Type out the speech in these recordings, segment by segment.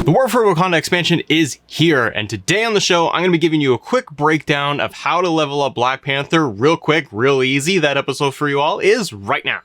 The War for Wakanda expansion is here, and today on the show, I'm going to be giving you a quick breakdown of how to level up Black Panther real quick, real easy. That episode for you all is right now.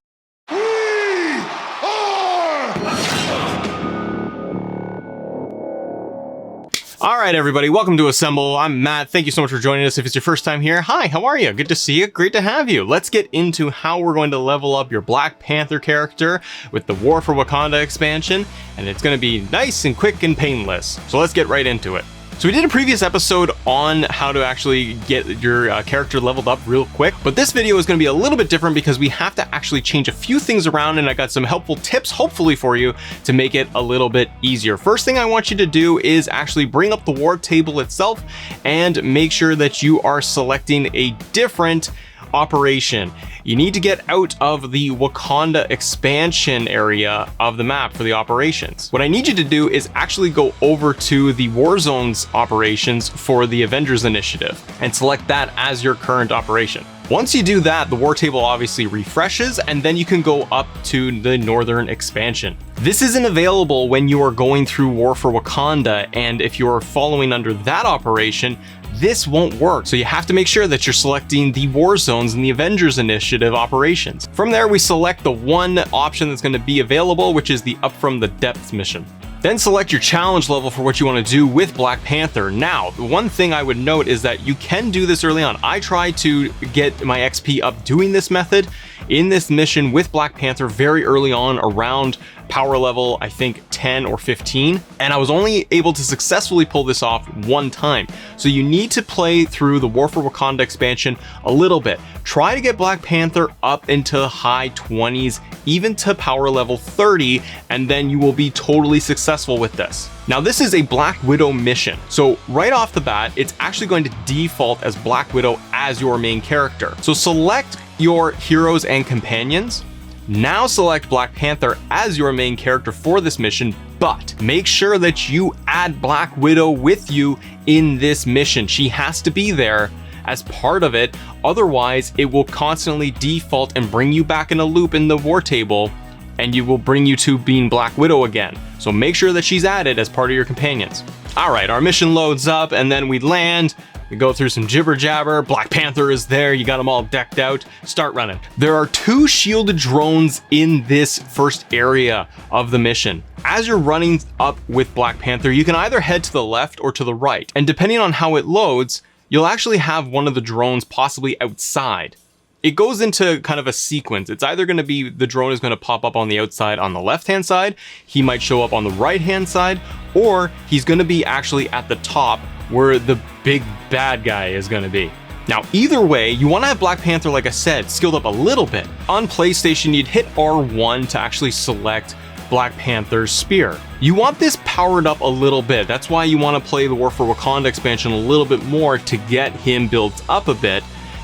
All right, everybody, welcome to Assemble. I'm Matt. Thank you so much for joining us. If it's your first time here, hi, how are you? Good to see you. Great to have you. Let's get into how we're going to level up your Black Panther character with the War for Wakanda expansion, and it's going to be nice and quick and painless. So let's get right into it. So we did a previous episode on how to actually get your character leveled up real quick, but this video is going to be a little bit different because we have to actually change a few things around, and I got some helpful tips, hopefully for you, to make it a little bit easier. First thing I want you to do is actually bring up the war table itself and make sure that you are selecting a different operation. You need to get out of the Wakanda expansion area of the map for the operations. What I need you to do is actually go over to the War Zones operations for the Avengers initiative and select that as your current operation. Once you do that, the war table obviously refreshes, and then you can go up to the Northern expansion. This isn't available when you are going through War for Wakanda, and if you are following under that operation, this won't work. So you have to make sure that you're selecting the War Zones and the Avengers initiative operations. From there, we select the one option that's going to be available, which is the Up From the Depths mission. Then select your challenge level for what you want to do with Black Panther. Now, the one thing I would note is that you can do this early on. I tried to get my XP up doing this method in this mission with Black Panther very early on, around power level, I think 10 or 15, and I was only able to successfully pull this off one time. So you need to play through the War for Wakanda expansion a little bit. Try to get Black Panther up into high 20s, even to power level 30, and then you will be totally successful with this. Now, this is a Black Widow mission, so right off the bat, it's actually going to default as Black Widow as your main character. So select your heroes and companions. Now select Black Panther as your main character for this mission, but make sure that you add Black Widow with you in this mission. She has to be there as part of it, otherwise it will constantly default and bring you back in a loop in the war table, and you will bring you to being Black Widow again. So make sure that she's added as part of your companions. All right, our mission loads up, and then we land. We go through some jibber jabber. Black Panther is there. You got them all decked out. Start running. There are 2 shielded drones in this first area of the mission. As you're running up with Black Panther, you can either head to the left or to the right. And depending on how it loads, you'll actually have one of the drones possibly outside. It goes into kind of a sequence. It's either going to be the drone is going to pop up on the outside on the left-hand side, he might show up on the right-hand side, or he's going to be actually at the top where the big bad guy is going to be. Now, either way, you want to have Black Panther, like I said, skilled up a little bit. On PlayStation, you'd hit R1 to actually select Black Panther's spear. You want this powered up a little bit. That's why you want to play the War for Wakanda expansion a little bit more to get him built up a bit,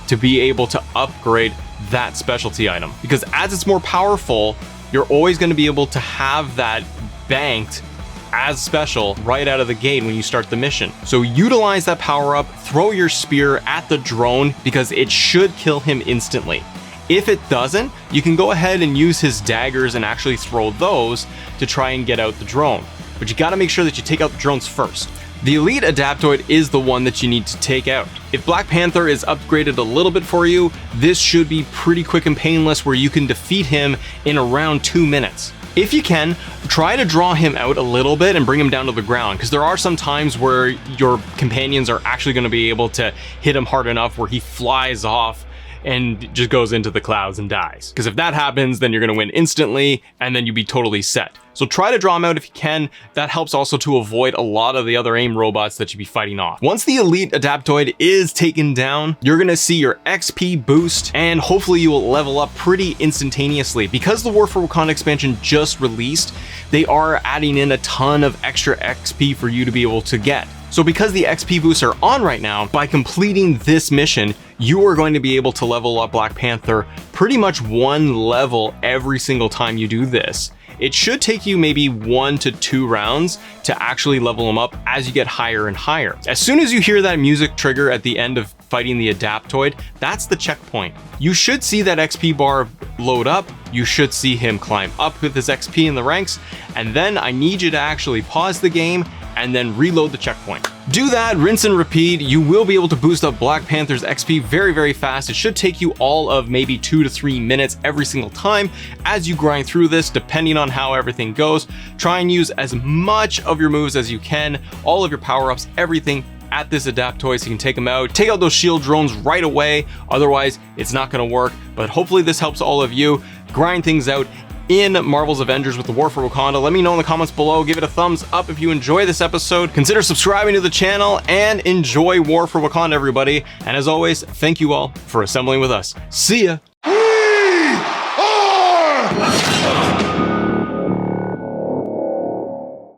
to be able to upgrade that specialty item. Because as it's more powerful, you're always going to be able to have that banked as special right out of the gate when you start the mission. So utilize that power up, throw your spear at the drone because it should kill him instantly. If it doesn't, you can go ahead and use his daggers and actually throw those to try and get out the drone. But you got to make sure that you take out the drones first. The Elite Adaptoid is the one that you need to take out. If Black Panther is upgraded a little bit for you, this should be pretty quick and painless, where you can defeat him in around 2 minutes. If you can, try to draw him out a little bit and bring him down to the ground, because there are some times where your companions are actually going to be able to hit him hard enough where he flies off and just goes into the clouds and dies. Because if that happens, then you're going to win instantly, and then you'd be totally set. So try to draw him out if you can. That helps also to avoid a lot of the other AIM robots that you'd be fighting off. Once the Elite Adaptoid is taken down, you're going to see your XP boost, and hopefully you will level up pretty instantaneously. Because the War for Wakanda expansion just released, they are adding in a ton of extra XP for you to be able to get. So because the XP boosts are on right now, by completing this mission, you are going to be able to level up Black Panther pretty much 1 level every single time you do this. It should take you maybe 1 to 2 rounds to actually level them up as you get higher and higher. As soon as you hear that music trigger at the end of fighting the Adaptoid, that's the checkpoint. You should see that XP bar load up, you should see him climb up with his XP in the ranks, and then I need you to actually pause the game and then reload the checkpoint. Do that, rinse and repeat. You will be able to boost up Black Panther's XP very, very fast. It should take you all of maybe 2 to 3 minutes every single time as you grind through this, depending on how everything goes. Try and use as much of your moves as you can, all of your power-ups, everything at this Adaptoid so you can take them out. Take out those shield drones right away, otherwise it's not gonna work. But hopefully this helps all of you grind things out in Marvel's Avengers with the War for Wakanda. Let me know in the comments below. Give it a thumbs up if you enjoy this episode. Consider subscribing to the channel and enjoy War for Wakanda, everybody. And as always, thank you all for assembling with us. See ya!